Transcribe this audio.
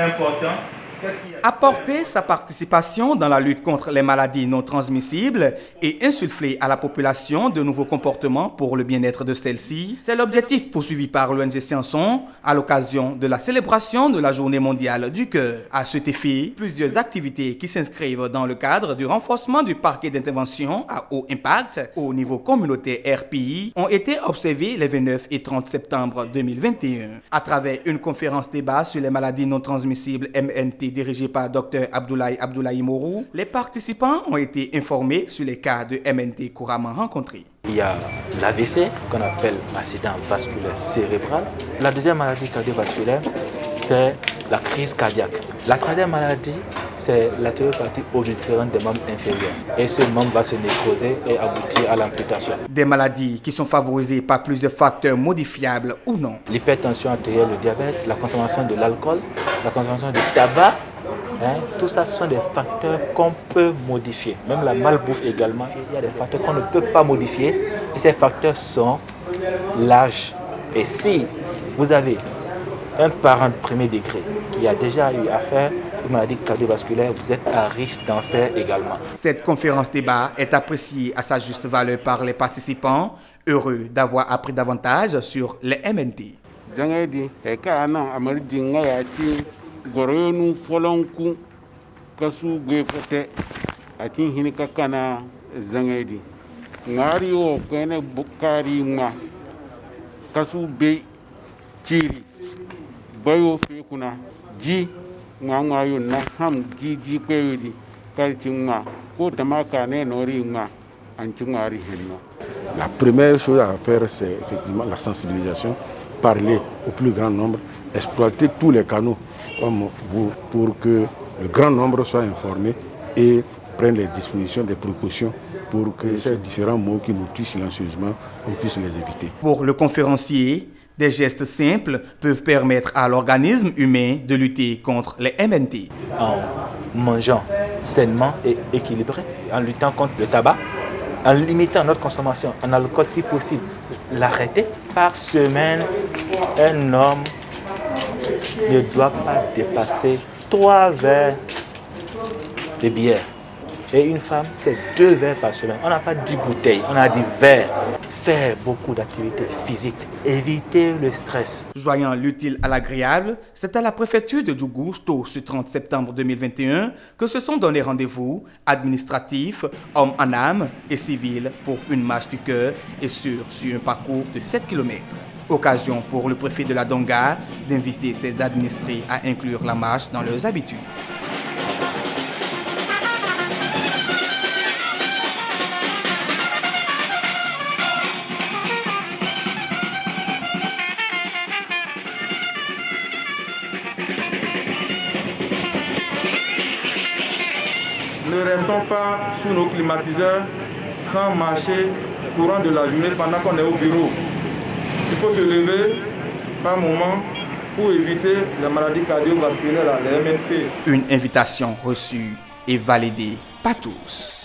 important. Apporter sa participation dans la lutte contre les maladies non transmissibles et insuffler à la population de nouveaux comportements pour le bien-être de celle-ci, c'est l'objectif poursuivi par l'ONG Scienson à l'occasion de la célébration de la Journée mondiale du cœur. À cet effet, plusieurs activités qui s'inscrivent dans le cadre du renforcement du parquet d'intervention à haut impact au niveau communautaire RPI ont été observées les 29 et 30 septembre 2021. À travers une conférence débat sur les maladies non transmissibles MNT dirigé par Dr Abdoulaye Morou, les participants ont été informés sur les cas de MNT couramment rencontrés. Il y a l'AVC, qu'on appelle accident vasculaire cérébral. La deuxième maladie cardiovasculaire, c'est la crise cardiaque. La troisième maladie, c'est l'artériopathie oblitérante des membres inférieurs. Et ce membre va se nécroser et aboutir à l'amputation. Des maladies qui sont favorisées par plusieurs facteurs modifiables ou non. L'hypertension artérielle, le diabète, la consommation de l'alcool, la consommation du tabac, tout ça, ce sont des facteurs qu'on peut modifier. Même la malbouffe également, il y a des facteurs qu'on ne peut pas modifier. Et ces facteurs sont l'âge. Et si vous avez un parent de premier degré qui a déjà eu affaire aux maladies cardiovasculaires, vous êtes à risque d'en faire également. Cette conférence débat est appréciée à sa juste valeur par les participants, heureux d'avoir appris davantage sur les MNT. Goronu folonku kasu gwefete akin hinika kana zangedi ngari o kene bukari ma kasu be chiri bayo fe kuna ji ngwa yo na ham ji kwedi kalti ma ko tamaka ne nori ma anti ngari henno. La première chose à faire, c'est effectivement la sensibilisation, parler au plus grand nombre, exploiter tous les canaux comme vous pour que le grand nombre soit informé et prenne les dispositions, des précautions pour que ces différents maux qui nous tuent silencieusement, on puisse les éviter. Pour le conférencier, des gestes simples peuvent permettre à l'organisme humain de lutter contre les MNT. En mangeant sainement et équilibré, en luttant contre le tabac, en limitant notre consommation en alcool si possible, l'arrêter. Par semaine, un homme ne doit pas dépasser 3 verres de bière. Et une femme, c'est 2 verres par semaine. On n'a pas 10 bouteilles, on a 10 verres. Faire beaucoup d'activités physiques, éviter le stress. Joignant l'utile à l'agréable, c'est à la préfecture de Djougou, tôt ce 30 septembre 2021, que se sont donnés rendez-vous administratifs, hommes en âme et civils pour une marche du cœur et sur un parcours de 7 km. Occasion pour le préfet de la Donga d'inviter ses administrés à inclure la marche dans leurs habitudes. Ne restons pas sous nos climatiseurs sans marcher courant de la journée pendant qu'on est au bureau. Il faut se lever par moment pour éviter les maladies cardiovasculaires, les MNT. Une invitation reçue et validée par tous.